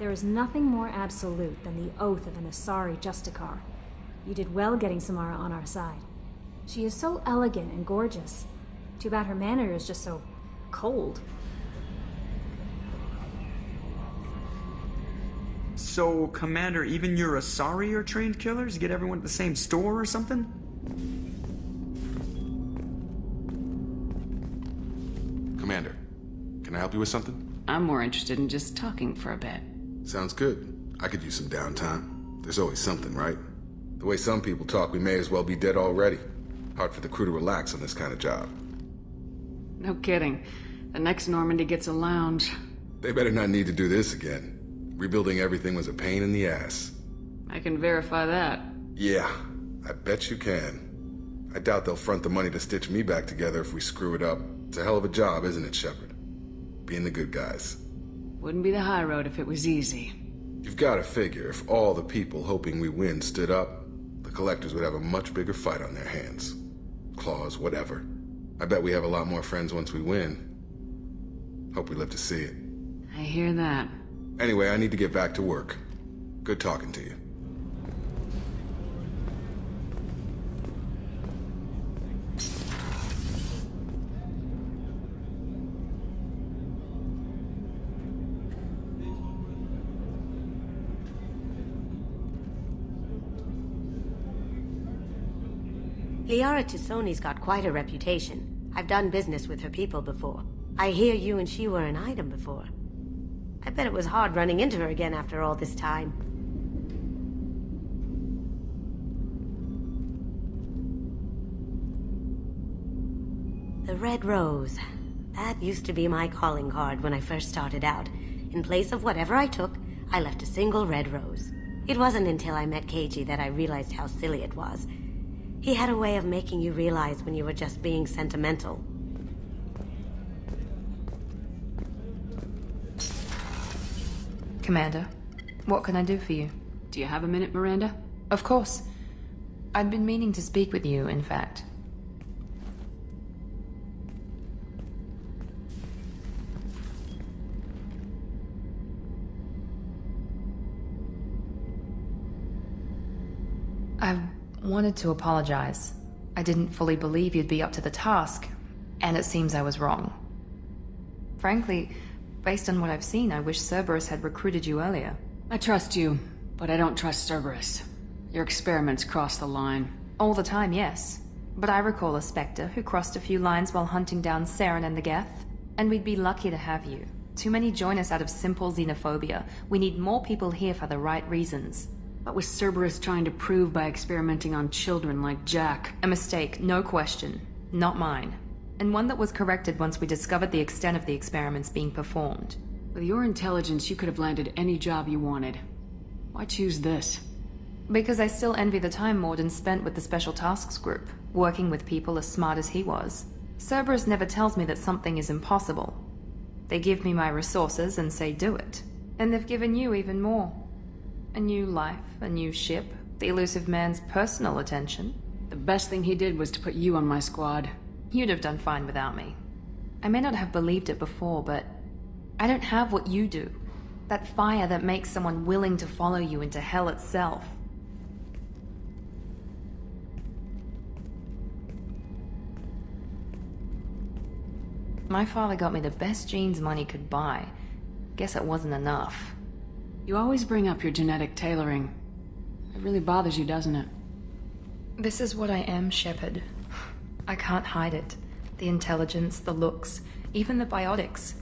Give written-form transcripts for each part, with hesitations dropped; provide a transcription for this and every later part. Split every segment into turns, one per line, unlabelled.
There is nothing more absolute than the oath of an Asari Justicar. You did well getting Samara on our side. She is so elegant and gorgeous. Too bad her manner is just so cold.
So, Commander, even your Asari are trained killers? Get everyone at the same store or something?
Commander, can I help you with something?
I'm more interested in just talking for a bit.
Sounds good. I could use some downtime. There's always something, right? The way some people talk, we may as well be dead already. Hard for the crew to relax on this kind of job.
No kidding. The next Normandy gets a lounge.
They better not need to do this again. Rebuilding everything was a pain in the ass.
I can verify that.
Yeah, I bet you can. I doubt they'll front the money to stitch me back together if we screw it up. It's a hell of a job, isn't it, Shepard? Being the good guys.
Wouldn't be the high road if it was easy.
You've got to figure if all the people hoping we win stood up, the Collectors would have a much bigger fight on their hands. Claws, whatever. I bet we have a lot more friends once we win. Hope we live to see it.
I hear that.
Anyway, I need to get back to work. Good talking to you.
Liara Tisoni's got quite a reputation. I've done business with her people before. I hear you and she were an item before. I bet it was hard running into her again after all this time. The Red Rose. That used to be my calling card when I first started out. In place of whatever I took, I left a single red rose. It wasn't until I met Keiji that I realized how silly it was. He had a way of making you realize when you were just being sentimental.
Commander, what can I do for you?
Do you have a minute, Miranda?
Of course. I'd been meaning to speak with you, in fact. I wanted to apologize. I didn't fully believe you'd be up to the task, and it seems I was wrong. Frankly, based on what I've seen, I wish Cerberus had recruited you earlier.
I trust you, but I don't trust Cerberus. Your experiments cross the line.
All the time, yes. But I recall a Spectre who crossed a few lines while hunting down Saren and the Geth. And we'd be lucky to have you. Too many join us out of simple xenophobia. We need more people here for the right reasons.
What was Cerberus trying to prove by experimenting on children like Jack?
A mistake, no question. Not mine. And one that was corrected once we discovered the extent of the experiments being performed.
With your intelligence, you could have landed any job you wanted. Why choose this?
Because I still envy the time Morden spent with the Special Tasks Group, working with people as smart as he was. Cerberus never tells me that something is impossible. They give me my resources and say do it. And they've given you even more. A new life, a new ship, the elusive man's personal attention.
The best thing he did was to put you on my squad.
You'd have done fine without me. I may not have believed it before, but I don't have what you do. That fire that makes someone willing to follow you into hell itself. My father got me the best genes money could buy. Guess it wasn't enough.
You always bring up your genetic tailoring. It really bothers you, doesn't it?
This is what I am, Shepard. I can't hide it. The intelligence, the looks, even the biotics.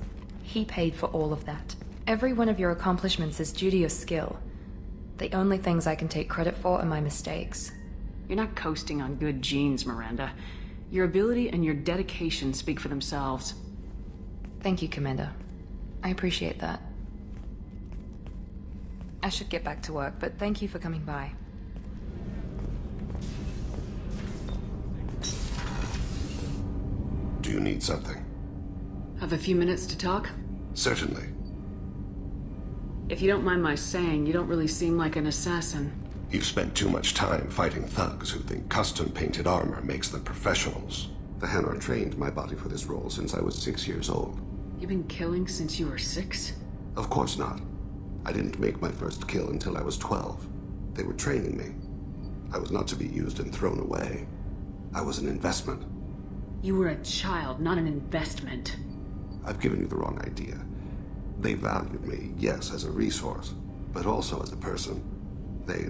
He paid for all of that. Every one of your accomplishments is due to your skill. The only things I can take credit for are my mistakes.
You're not coasting on good genes, Miranda. Your ability and your dedication speak for themselves.
Thank you, Commander. I appreciate that. I should get back to work, but thank you for coming by.
Do you need something?
Have a few minutes to talk?
Certainly.
If you don't mind my saying, you don't really seem like an assassin.
You've spent too much time fighting thugs who think custom-painted armor makes them professionals. The Hanar trained my body for this role since I was 6 years old.
You've been killing since you were 6?
Of course not. I didn't make my first kill until I was 12. They were training me. I was not to be used and thrown away. I was an investment.
You were a child, not an investment.
I've given you the wrong idea. They valued me, yes, as a resource, but also as a person. They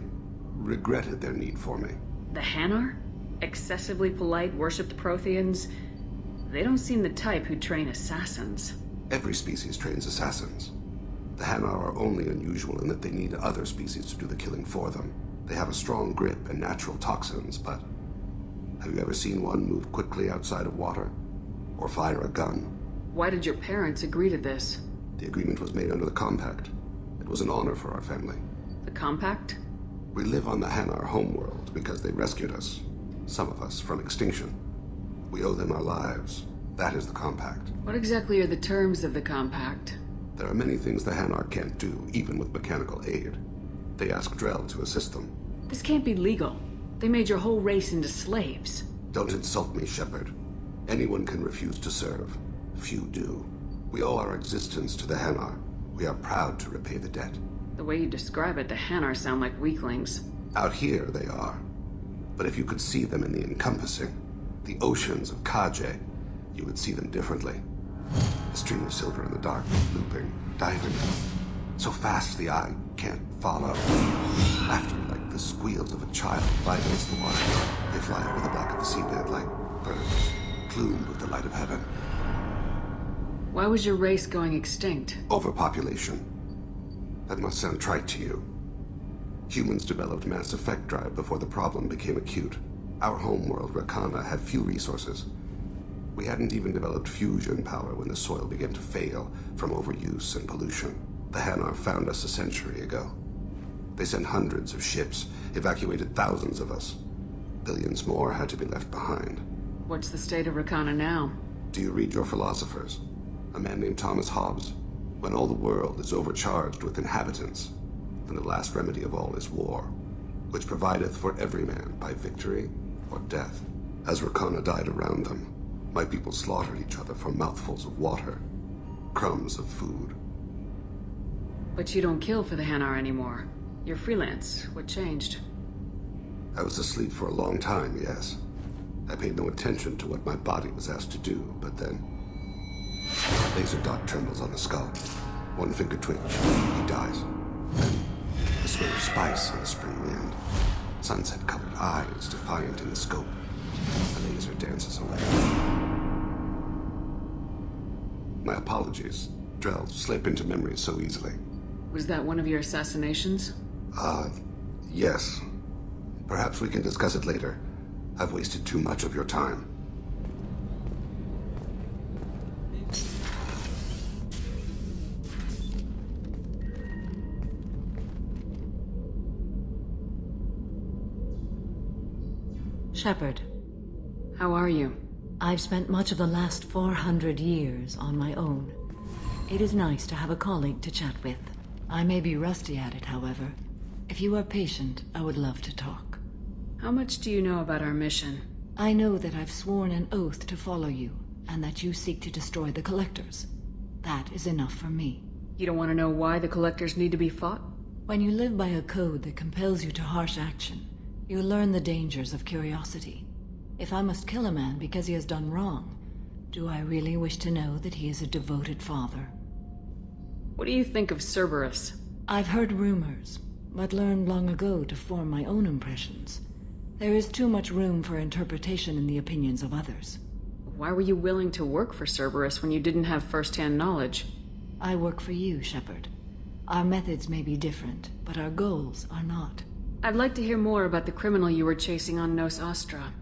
regretted their need for me.
The Hanar? Excessively polite, worshipped Protheans? They don't seem the type who train assassins.
Every species trains assassins. The Hanar are only unusual in that they need other species to do the killing for them. They have a strong grip and natural toxins, but have you ever seen one move quickly outside of water? Or fire a gun?
Why did your parents agree to this?
The agreement was made under the Compact. It was an honor for our family.
The Compact?
We live on the Hanar homeworld because they rescued us, some of us, from extinction. We owe them our lives. That is the Compact.
What exactly are the terms of the Compact?
There are many things the Hanar can't do, even with mechanical aid. They ask Drell to assist them.
This can't be legal. They made your whole race into slaves.
Don't insult me, Shepard. Anyone can refuse to serve. Few do. We owe our existence to the Hanar. We are proud to repay the debt.
The way you describe it, the Hanar sound like weaklings.
Out here, they are. But if you could see them in the encompassing, the oceans of Kaje, you would see them differently. A stream of silver in the dark, looping, diving. So fast the eye can't follow. Laughter like the squeals of a child vibrates the water. They fly over the back of the seabed like birds, plumed with the light of heaven.
Why was your race going extinct?
Overpopulation. That must sound trite to you. Humans developed mass effect drive before the problem became acute. Our homeworld, Rakana, had few resources. We hadn't even developed fusion power when the soil began to fail from overuse and pollution. The Hanar found us a century ago. They sent hundreds of ships, evacuated thousands of us. Billions more had to be left behind.
What's the state of Rakana now?
Do you read your philosophers? A man named Thomas Hobbes. When all the world is overcharged with inhabitants, then the last remedy of all is war, which provideth for every man by victory or death. As Rakana died around them, my people slaughtered each other for mouthfuls of water, crumbs of food.
But you don't kill for the Hanar anymore. You're freelance. What changed?
I was asleep for a long time, yes. I paid no attention to what my body was asked to do, but then laser dot trembles on the skull. One finger twitch, he dies. Then the smell of spice on the spring wind. Sunset-colored eyes defiant in the scope. The laser dances away. My apologies. Drell slip into memory so easily.
Was that one of your assassinations?
Yes. Perhaps we can discuss it later. I've wasted too much of your time.
Shepard,
How are you?
I've spent much of the last 400 years on my own. It is nice to have a colleague to chat with. I may be rusty at it, however. If you are patient, I would love to talk.
How much do you know about our mission?
I know that I've sworn an oath to follow you, and that you seek to destroy the Collectors. That is enough for me.
You don't want to know why the Collectors need to be fought?
When you live by a code that compels you to harsh action, you learn the dangers of curiosity. If I must kill a man because he has done wrong, do I really wish to know that he is a devoted father?
What do you think of Cerberus?
I've heard rumors, but learned long ago to form my own impressions. There is too much room for interpretation in the opinions of others.
Why were you willing to work for Cerberus when you didn't have first-hand knowledge?
I work for you, Shepard. Our methods may be different, but our goals are not.
I'd like to hear more about the criminal you were chasing on Nos Astra.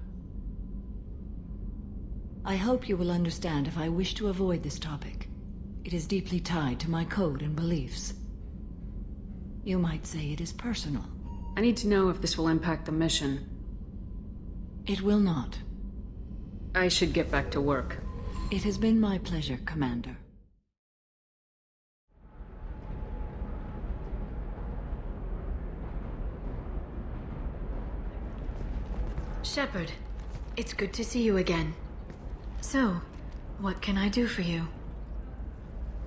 I hope you will understand if I wish to avoid this topic. It is deeply tied to my code and beliefs. You might say it is personal.
I need to know if this will impact the mission.
It will not.
I should get back to work.
It has been my pleasure, Commander.
Shepard, it's good to see you again. So, what can I do for you?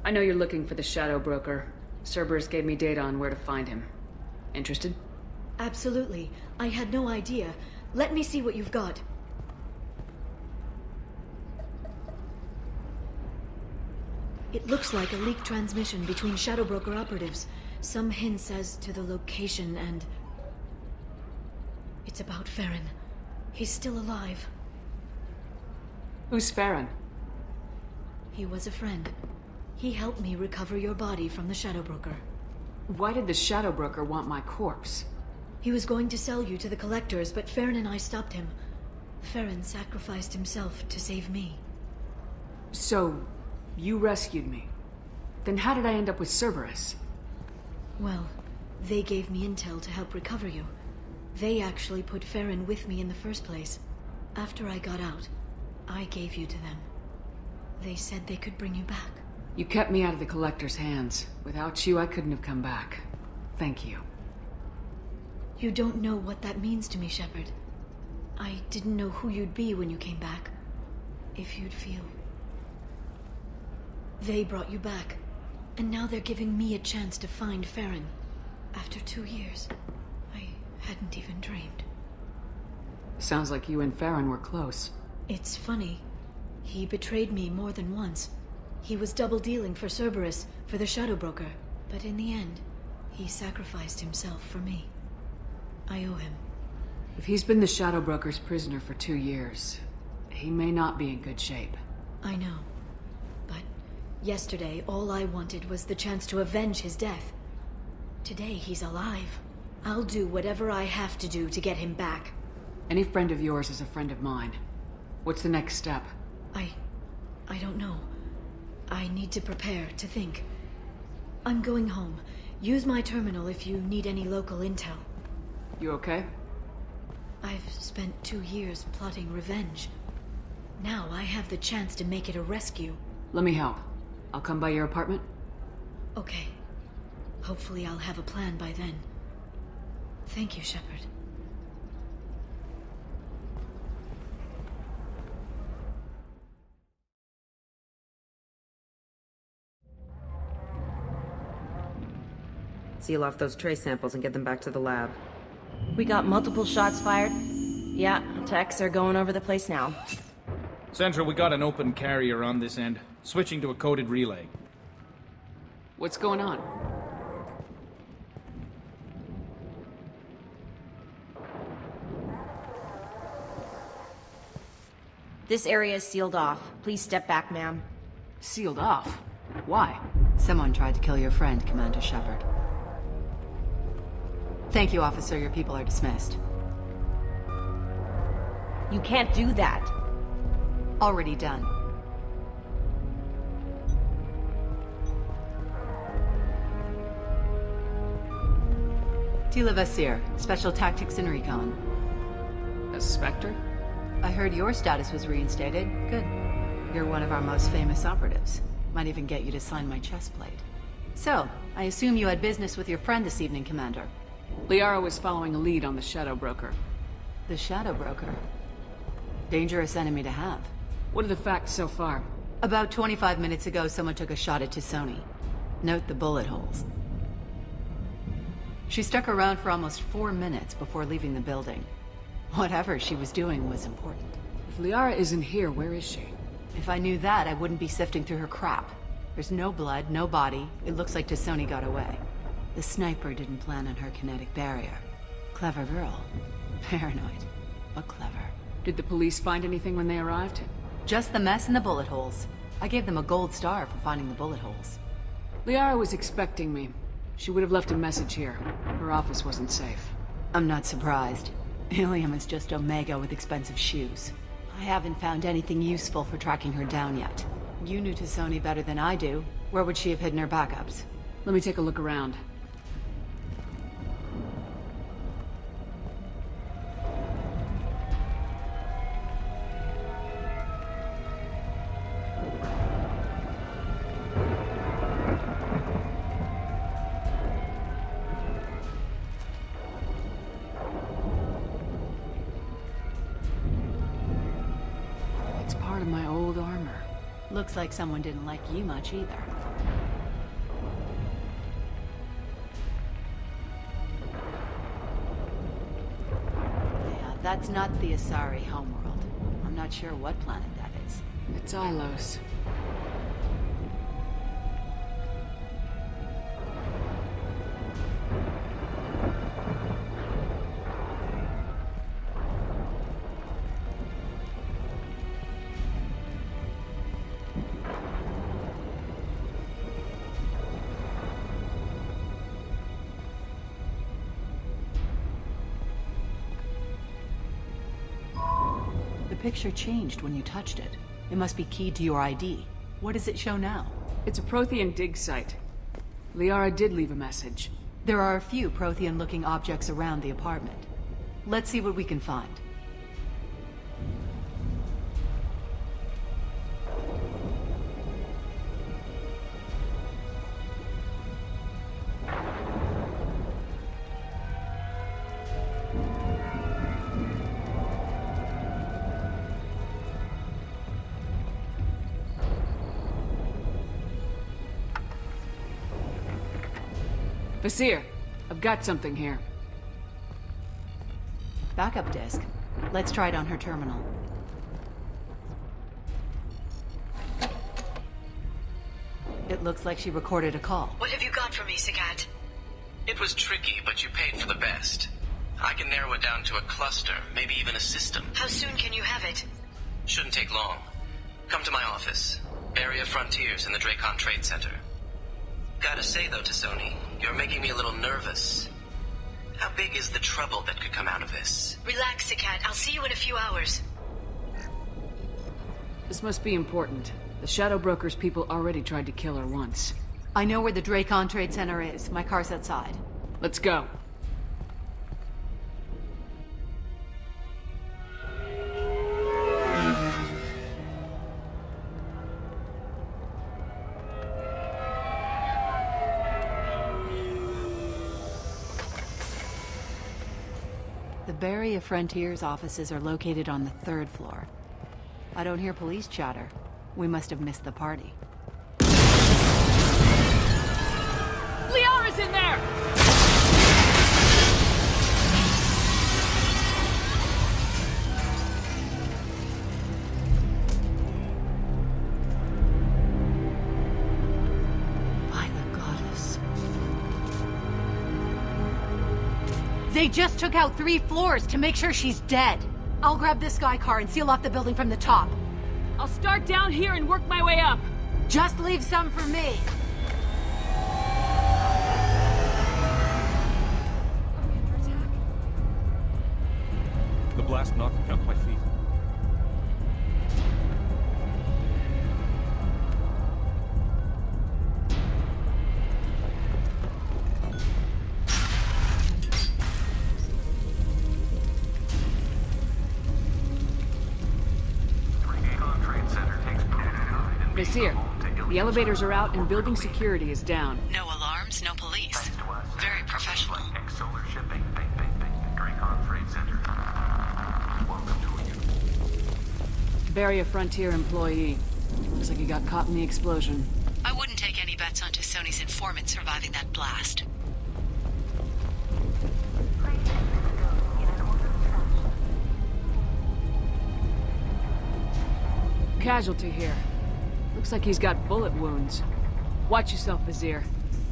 I know you're looking for the Shadow Broker. Cerberus gave me data on where to find him. Interested?
Absolutely. I had no idea. Let me see what you've got. It looks like a leaked transmission between Shadow Broker operatives. Some hints as to the location and... It's about Farron. He's still alive.
Who's Farron?
He was a friend. He helped me recover your body from the Shadow Broker.
Why did the Shadow Broker want my corpse?
He was going to sell you to the Collectors, but Farron and I stopped him. Farron sacrificed himself to save me.
So, you rescued me. Then how did I end up with Cerberus?
Well, they gave me intel to help recover you. They actually put Farron with me in the first place. After I got out, I gave you to them. They said they could bring you back.
You kept me out of the Collector's hands. Without you, I couldn't have come back. Thank you.
You don't know what that means to me, Shepard. I didn't know who you'd be when you came back. If you'd feel. They brought you back, and now they're giving me a chance to find Farron. After 2 years, I hadn't even dreamed.
Sounds like you and Farron were close.
It's funny. He betrayed me more than once. He was double-dealing for Cerberus, for the Shadow Broker. But in the end, he sacrificed himself for me. I owe him.
If he's been the Shadow Broker's prisoner for 2 years, he may not be in good shape.
I know. But yesterday, all I wanted was the chance to avenge his death. Today, he's alive. I'll do whatever I have to do to get him back.
Any friend of yours is a friend of mine. What's the next step?
I don't know. I need to prepare, to think. I'm going home. Use my terminal if you need any local intel.
You okay?
I've spent 2 years plotting revenge. Now I have the chance to make it a rescue.
Let me help. I'll come by your apartment.
Okay. Hopefully I'll have a plan by then. Thank you, Shepard.
Seal off those trace samples and get them back to the lab.
We got multiple shots fired. Yeah, techs are going over the place now.
Central, we got an open carrier on this end. Switching to a coded relay.
What's going on?
This area is sealed off. Please step back, ma'am.
Sealed off? Why?
Someone tried to kill your friend, Commander Shepard. Thank you, officer. Your people are dismissed.
You can't do that.
Already done. Tila Vasir, Special Tactics and Recon.
A Spectre?
I heard your status was reinstated. Good. You're one of our most famous operatives. Might even get you to sign my chest plate. So, I assume you had business with your friend this evening, Commander.
Liara was following a lead on the Shadow Broker.
The Shadow Broker? Dangerous enemy to have.
What are the facts so far?
About 25 minutes ago, someone took a shot at T'Soni. Note the bullet holes. She stuck around for almost 4 minutes before leaving the building. Whatever she was doing was important.
If Liara isn't here, where is she?
If I knew that, I wouldn't be sifting through her crap. There's no blood, no body. It looks like T'Soni got away. The sniper didn't plan on her kinetic barrier. Clever girl. Paranoid, but clever.
Did the police find anything when they arrived?
Just the mess and the bullet holes. I gave them a gold star for finding the bullet holes.
Liara was expecting me. She would have left a message here. Her office wasn't safe.
I'm not surprised. Ilium is just Omega with expensive shoes. I haven't found anything useful for tracking her down yet. You knew T'Soni better than I do. Where would she have hidden her backups?
Let me take a look around.
Looks like someone didn't like you much either. That's not the Asari homeworld. I'm not sure what planet that is.
It's Ilos.
The picture changed when you touched it. It must be keyed to your ID. What does it show now?
It's a Prothean dig site. Liara did leave a message.
There are a few Prothean-looking objects around the apartment. Let's see what we can find.
Vasir, I've got something here.
Backup disk. Let's try it on her terminal. It looks like she recorded a call.
What have you got for me, Sagat?
It was tricky, but you paid for the best. I can narrow it down to a cluster, maybe even a system.
How soon can you have it?
Shouldn't take long. Come to my office. Area Frontiers in the Dracon Trade Center. Gotta say, though, to Sony, you're making me a little nervous. How big is the trouble that could come out of this?
Relax, Sagat. I'll see you in a few hours.
This must be important. The Shadow Broker's people already tried to kill her once.
I know where the Dracon Trade Center is. My car's outside.
Let's go.
The Barry of Frontiers offices are located on the 3rd floor. I don't hear police chatter. We must have missed the party.
Liara's in there!
By the goddess. They just took out 3 floors to make sure she's dead. I'll grab this Sky car and seal off the building from the top.
I'll start down here and work my way up.
Just leave some for me.
The blast knocked me off my feet.
Vasir, the elevators are out and building security is down.
No alarms, no police. Very professional.
Solar shipping. Dracon Trade Center. Welcome to you.
Barry, a Frontier employee. Looks like he got caught in the explosion.
I wouldn't take any bets onto Sony's informant surviving that blast.
Casualty here. Looks like he's got bullet wounds. Watch yourself, Vasir.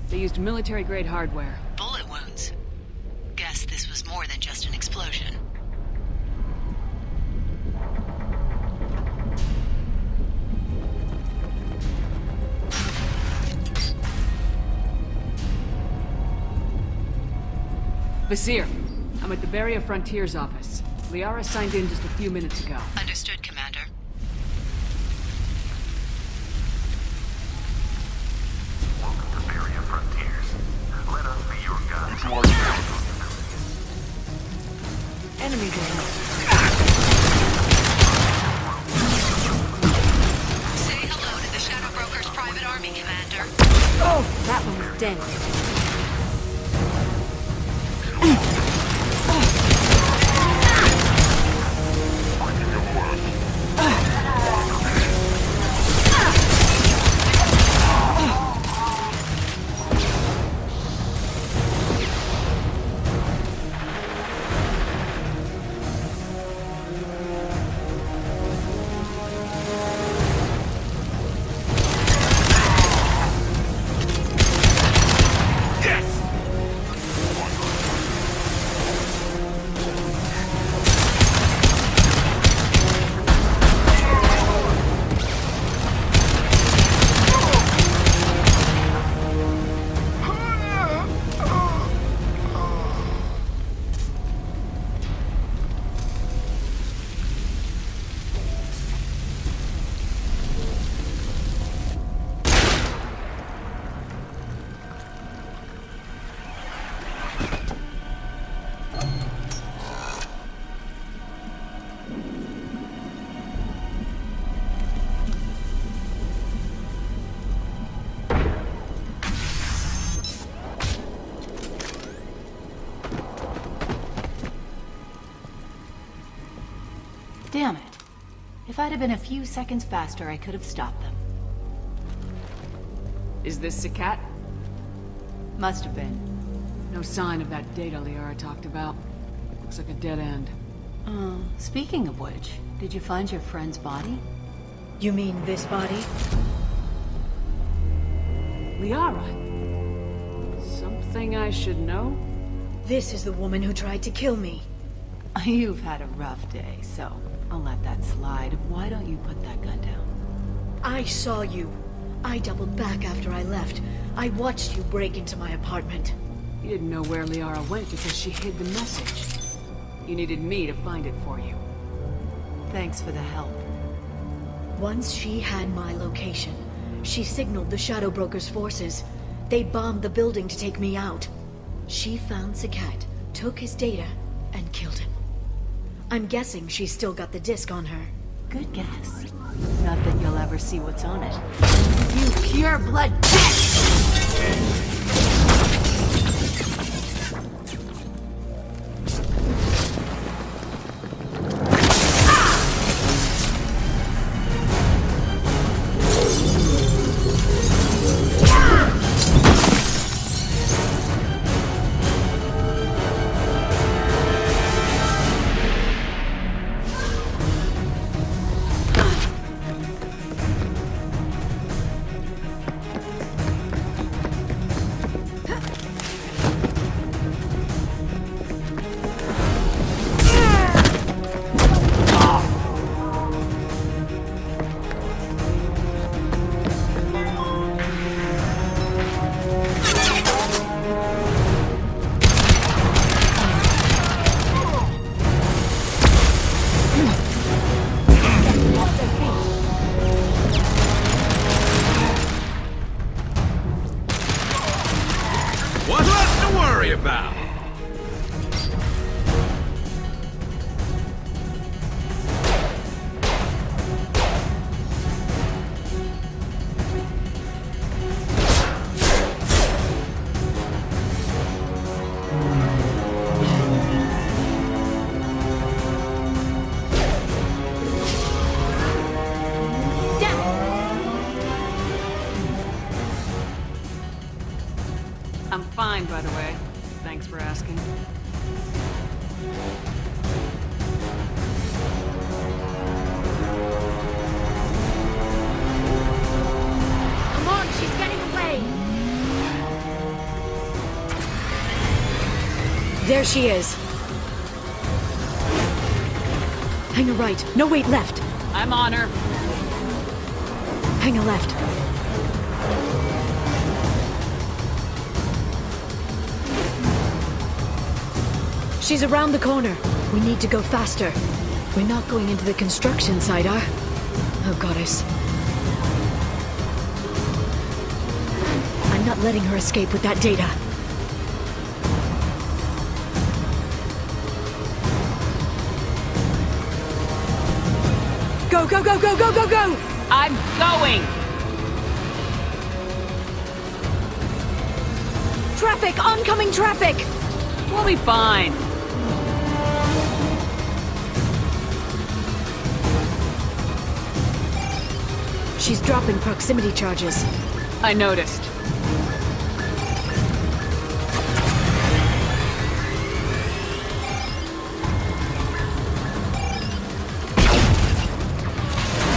They used military-grade hardware.
Bullet wounds? Guess this was more than just an explosion.
Vasir, I'm at the Barrier Frontiers office. Liara signed in just a few minutes ago.
Understood, Commander.
Welcome to Barrier Frontiers. Let us be your guide.
Enemies ahead.
Say hello to the Shadow Broker's private army, Commander.
Oh, that one was dead.
If I'd have been a few seconds faster, I could have stopped them.
Is this Sakat?
Must have been.
No sign of that data Liara talked about. Looks like a dead end.
Speaking of which, did you find your friend's body?
You mean this body?
Liara? Something I should know?
This is the woman who tried to kill me.
You've had a rough day, so I'll let that slide. Why don't you put that gun down?
I saw you. I doubled back after I left. I watched you break into my apartment.
You didn't know where Liara went because she hid the message. You needed me to find it for you.
Thanks for the help.
Once she had my location, she signaled the Shadow Broker's forces. They bombed the building to take me out. She found Sakat, took his data, and killed him. I'm guessing she's still got the disc on her.
Good guess. Not that you'll ever see what's on it. You pure blood bitch!
I'm fine, by the way. Thanks for asking.
Come on, she's getting away!
There she is. Hang a right. No, wait, left.
I'm on her.
Hang a left. She's around the corner. We need to go faster. We're not going into the construction site, Oh, goddess. I'm not letting her escape with that data. Go, go, go, go, go, go, go!
I'm going!
Traffic! Oncoming traffic!
We'll be fine.
She's dropping proximity charges.
I noticed.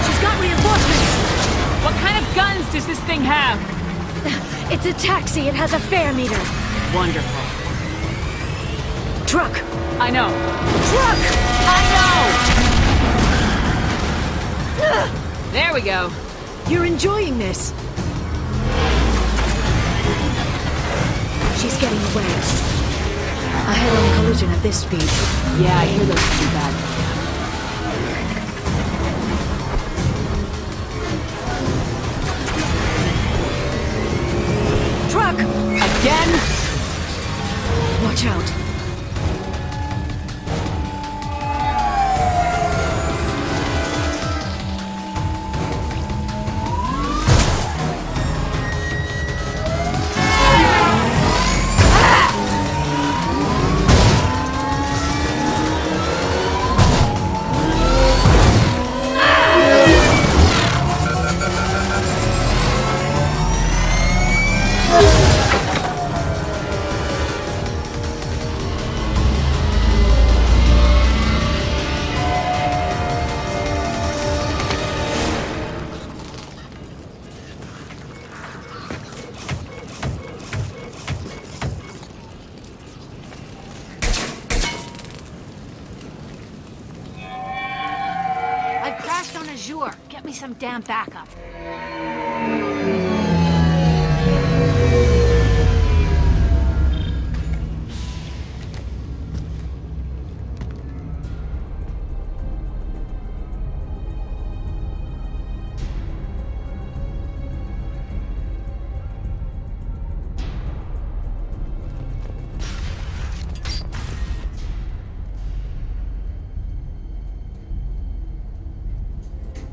She's got reinforcements!
What kind of guns does this thing have?
It's a taxi. It has a fare meter.
Wonderful.
Truck!
I know.
Truck!
I know! There we go.
You're enjoying this. She's getting away. A head-on collision at this speed.
Yeah, I hear those too bad.
Truck!
Again?
Watch out.
Azure. Get me some damn backup.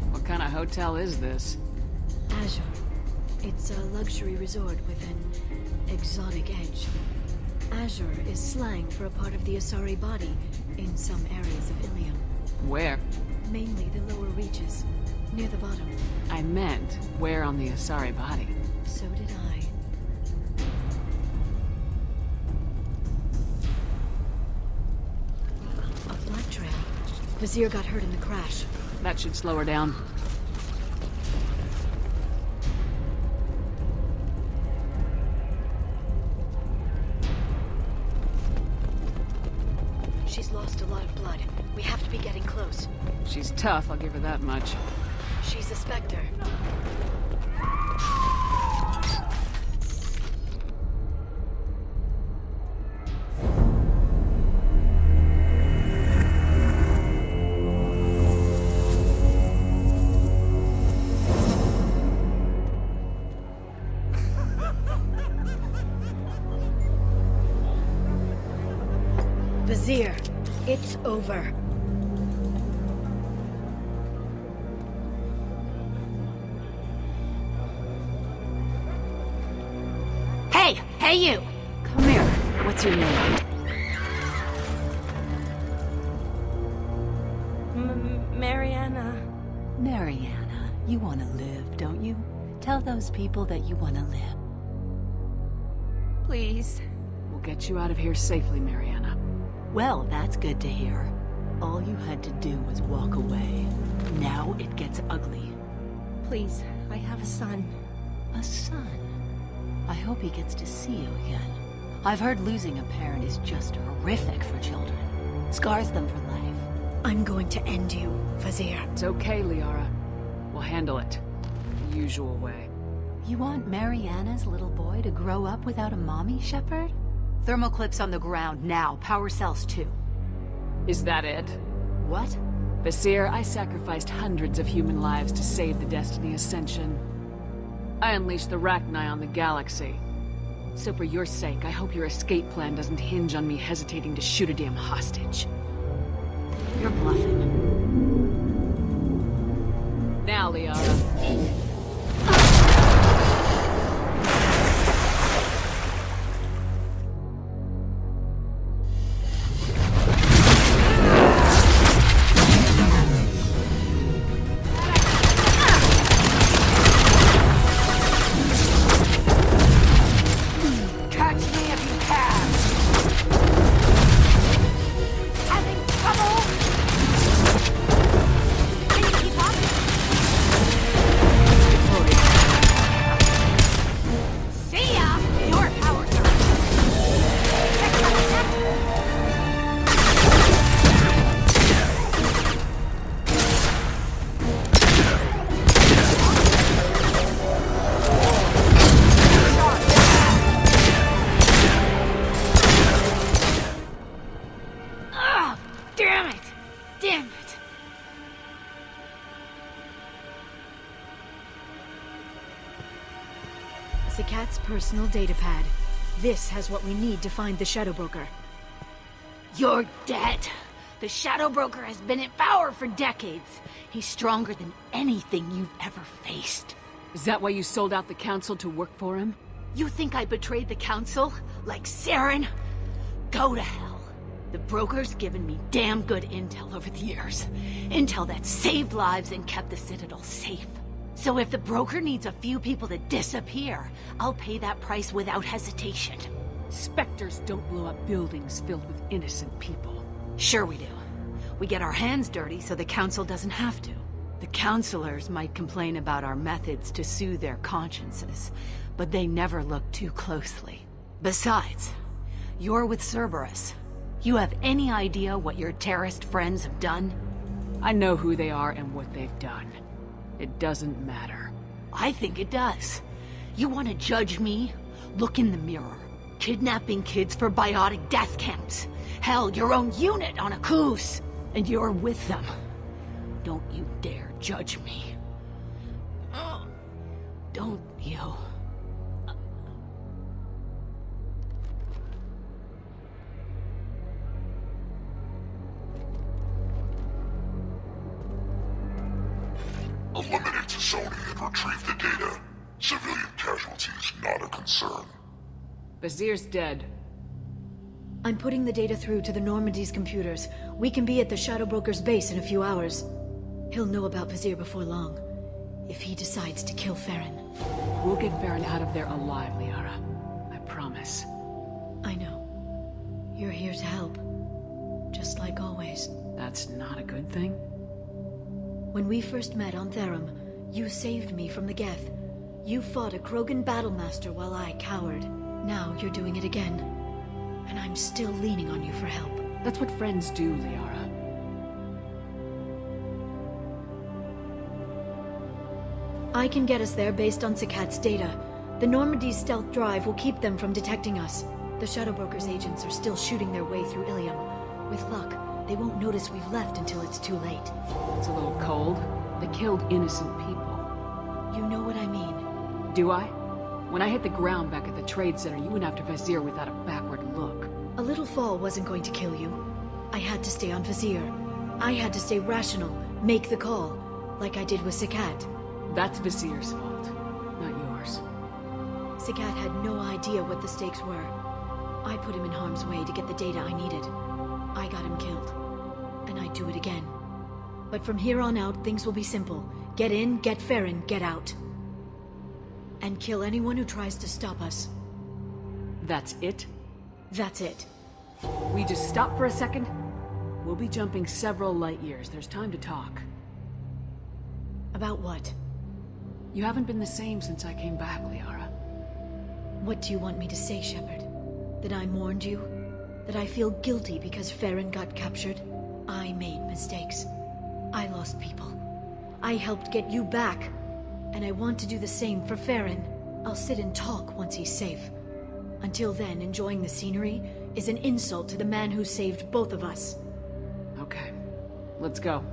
What kind of hotel is this?
Azure. It's a luxury resort with an exotic edge. Azure is slang for a part of the Asari body in some areas of Ilium.
Where?
Mainly the lower reaches, near the bottom.
I meant, where on the Asari body?
So did I. A blood trail. Vizier got hurt in the crash.
That should slow her down.
She's lost a lot of blood. We have to be getting close.
She's tough, I'll give her that much.
She's a Spectre. Vizier, it's over.
Hey you!
Come here. What's your name?
Mariana. Mariana, you want to live, don't you? Tell those people that you want to live.
Please.
We'll get you out of here safely, Mariana.
Well, that's good to hear. All you had to do was walk away. Now it gets ugly.
Please, I have a son.
A son? I hope he gets to see you again. I've heard losing a parent is just horrific for children. Scars them for life.
I'm going to end you, Vizier.
It's okay, Liara. We'll handle it. The usual way.
You want Mariana's little boy to grow up without a mommy, Shepard? Thermal clips on the ground now. Power cells too.
Is that it?
What?
Vizier, I sacrificed hundreds of human lives to save the Destiny Ascension. I unleashed the Rachni on the galaxy. So for your sake, I hope your escape plan doesn't hinge on me hesitating to shoot a damn hostage.
You're bluffing.
Now, Liara.
Cat's personal datapad. This has what we need to find the Shadow Broker.
You're dead. The Shadow Broker has been in power for decades. He's stronger than anything you've ever faced.
Is that why you sold out the Council to work for him?
You think I betrayed the Council? Like Saren? Go to hell. The Broker's given me damn good intel over the years. Intel that saved lives and kept the Citadel safe. So if the Broker needs a few people to disappear, I'll pay that price without hesitation.
Spectres don't blow up buildings filled with innocent people.
Sure we do. We get our hands dirty so the Council doesn't have to. The Councilors might complain about our methods to soothe their consciences, but they never look too closely. Besides, you're with Cerberus. You have any idea what your terrorist friends have done?
I know who they are and what they've done. It doesn't matter.
I think it does. You want to judge me? Look in the mirror. Kidnapping kids for biotic death camps. Hell, your own unit on a cruise. And you're with them. Don't you dare judge me. Don't you?
Eliminate Sony and retrieve the data. Civilian casualties not a concern.
Vazir's dead.
I'm putting the data through to the Normandy's computers. We can be at the Shadow Broker's base in a few hours. He'll know about Vazir before long. If he decides to kill Farron.
We'll get Farron out of there alive, Liara. I promise.
I know. You're here to help. Just like always.
That's not a good thing?
When we first met on Therum, you saved me from the Geth. You fought a Krogan battlemaster while I cowered. Now you're doing it again. And I'm still leaning on you for help.
That's what friends do, Liara.
I can get us there based on Sakat's data. The Normandy's stealth drive will keep them from detecting us. The Shadow Broker's agents are still shooting their way through Ilium. With luck, they won't notice we've left until it's too late.
It's a little cold. They killed innocent people.
You know what I mean.
Do I? When I hit the ground back at the trade center, you went after Vazir without a backward look.
A little fall wasn't going to kill you. I had to stay on Vazir. I had to stay rational, make the call, like I did with Sakat.
That's Vazir's fault, not yours.
Sakat had no idea what the stakes were. I put him in harm's way to get the data I needed. I got him killed. And I'd do it again. But from here on out, things will be simple. Get in, get Farron, get out. And kill anyone who tries to stop us.
That's it?
That's it.
We just stop for a second? We'll be jumping several light years. There's time to talk.
About what?
You haven't been the same since I came back, Liara.
What do you want me to say, Shepard? That I mourned you? That I feel guilty because Farron got captured? I made mistakes. I lost people. I helped get you back. And I want to do the same for Farron. I'll sit and talk once he's safe. Until then, enjoying the scenery is an insult to the man who saved both of us.
Okay. Let's go.